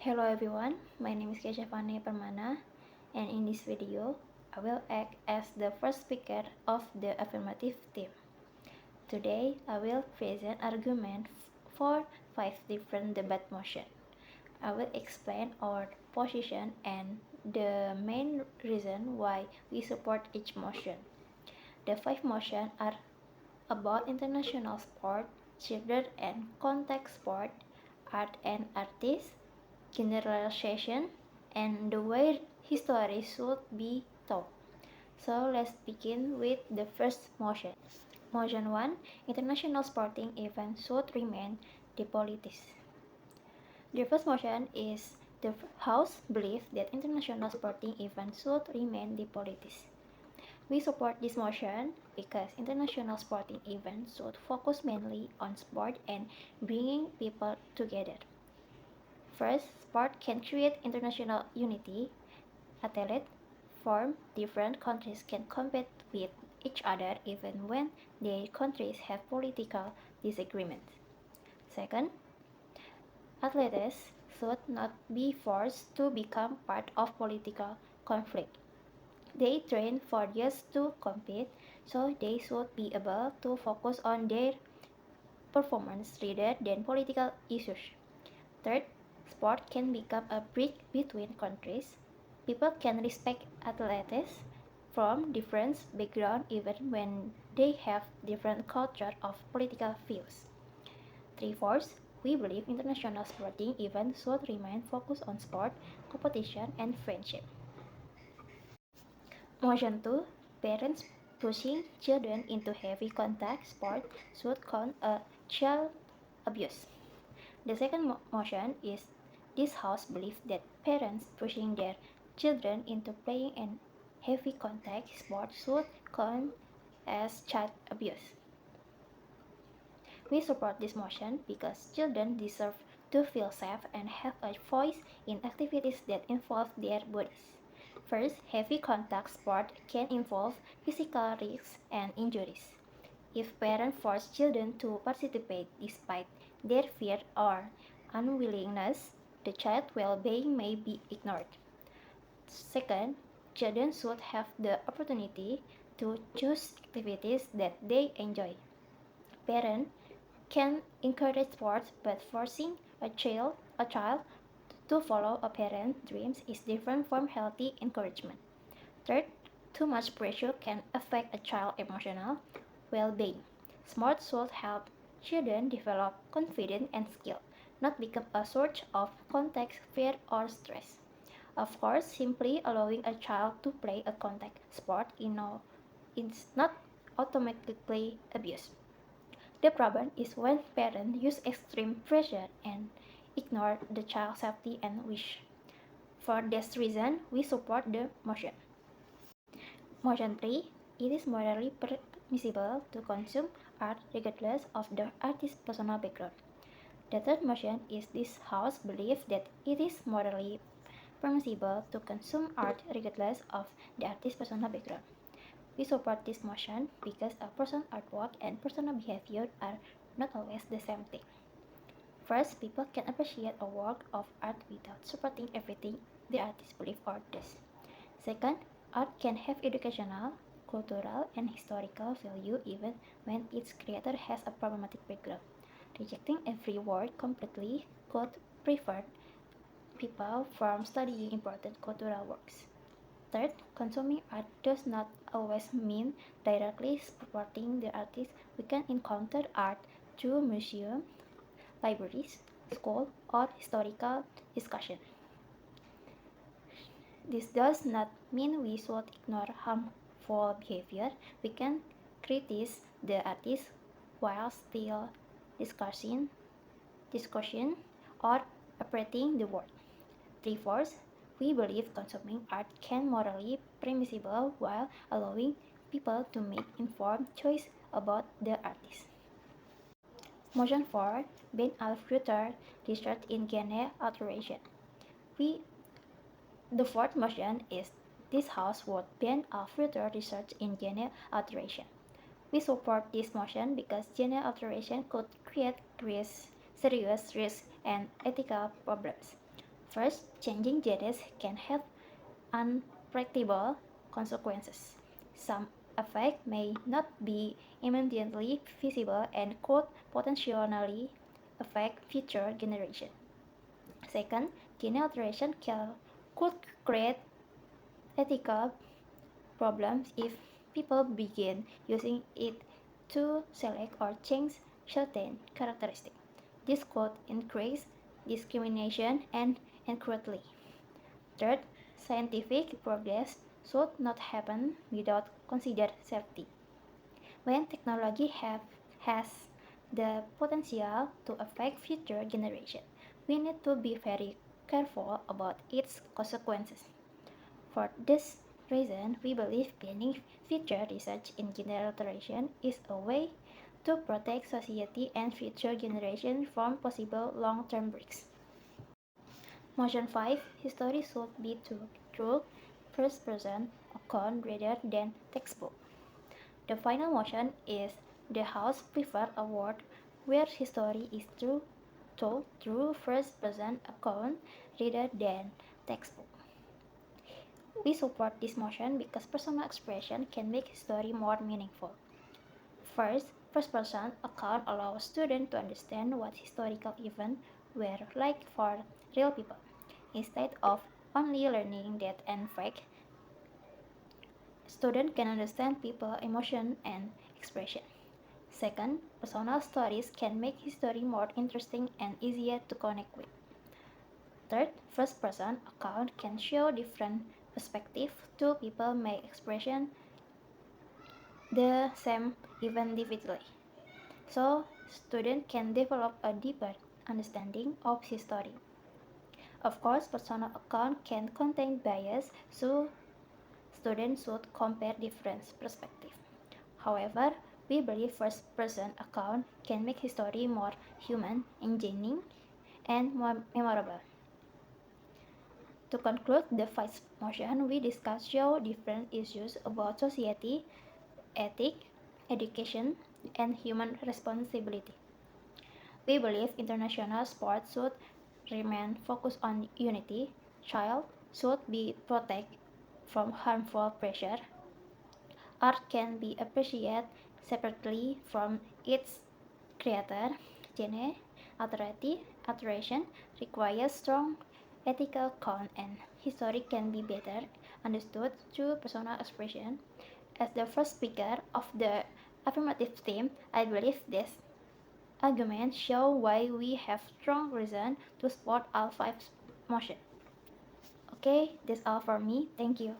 Hello everyone, my name is Kesyafani Permana, and in this video, I will act as the first speaker of the affirmative team. Today, I will present argument for 5 different debate motions. I will explain our position and the main reason why we support each motion. The 5 motions are about international sport, children and contact sport, art and artists, generalization, and the way history should be taught. So let's begin with the first motion. Motion 1. International sporting events should remain depoliticized. The first motion is the House believes that international sporting events should remain depoliticized. We support this motion because international sporting events should focus mainly on sport and bringing people together. First, sport can create international unity. Athletes from different countries can compete with each other even when their countries have political disagreements. Second, athletes should not be forced to become part of political conflict. They train for years to compete, so they should be able to focus on their performance rather than political issues. Third, sport can become a bridge between countries. People can respect athletes from different backgrounds even when they have different culture of political views. Three-fourths, we believe international sporting events should remain focused on sport, competition, and friendship. Motion 2. Parents pushing children into heavy contact sport should count as child abuse. The second motion is this House believes that parents pushing their children into playing in heavy contact sport should count as child abuse. We support this motion because children deserve to feel safe and have a voice in activities that involve their bodies. First, heavy contact sport can involve physical risks and injuries. If parents force children to participate despite their fear or unwillingness, the child's well-being may be ignored. Second, children should have the opportunity to choose activities that they enjoy. Parents can encourage sports, but forcing a child to follow a parent's dreams is different from healthy encouragement. Third, too much pressure can affect a child's emotional well-being. Sports should help children develop confidence and skill, not become a source of contact fear or stress. Of course, simply allowing a child to play a contact sport is not automatically abuse. The problem is when parents use extreme pressure and ignore the child's safety and wish. For this reason, we support the motion. Motion 3. It is morally permissible to consume art regardless of the artist's personal background. The third motion is this House believes that it is morally permissible to consume art regardless of the artist's personal background. We support this motion because a person's artwork and personal behavior are not always the same thing. First, people can appreciate a work of art without supporting everything the artist believes or does. Second, art can have educational, cultural, and historical value even when its creator has a problematic background. Rejecting every word completely could prevent people from studying important cultural works. Third, consuming art does not always mean directly supporting the artist. We can encounter art through museums, libraries, schools, or historical discussion. This does not mean we should ignore harmful behavior. We can criticize the artist while still discussing or appreciating the work. Three-fourths, we believe consuming art can morally permissible while allowing people to make informed choice about the artist. Motion 4. Ban all further research in gene alteration. The fourth motion is this House would ban all further research in gene alteration. We support this motion because gene alteration could create serious risks and ethical problems. First, changing genres can have unpredictable consequences. Some effects may not be immediately visible and could potentially affect future generations. Second, genre alteration could create ethical problems if people begin using it to select or change certain characteristics. This could increase discrimination and inequality. Third, scientific progress should not happen without considered safety. When technology has the potential to affect future generations, we need to be very careful about its consequences. For this reason, we believe planning future research in gender alteration is a way to protect society and future generations from possible long-term risks. Motion 5. History should be told through first-person account rather than textbook. The final motion is the House prefer a world where history is told through first-person account rather than textbook. We support this motion because personal expression can make history more meaningful. First, first-person account allows students to understand what historical events were like for real people. Instead of only learning date and fact, students can understand people's emotion and expression. Second, personal stories can make history more interesting and easier to connect with. Third, first-person account can show different perspectives. Two people may expression the same event vividly. So, students can develop a deeper understanding of history. Of course, personal account can contain bias, so students should compare different perspectives. However, we believe first-person account can make history more human, engaging, and more memorable. To conclude the first motion, we discussed different issues about society, ethics, education, and human responsibility. We believe international sports should remain focused on unity. Child should be protected from harmful pressure. Art can be appreciated separately from its creator. Genre alteration requires strong ethical count, and history can be better understood through personal expression. As the first speaker of the affirmative team, I believe this arguments show why we have strong reason to support all five motions. Okay, that's all for me. Thank you.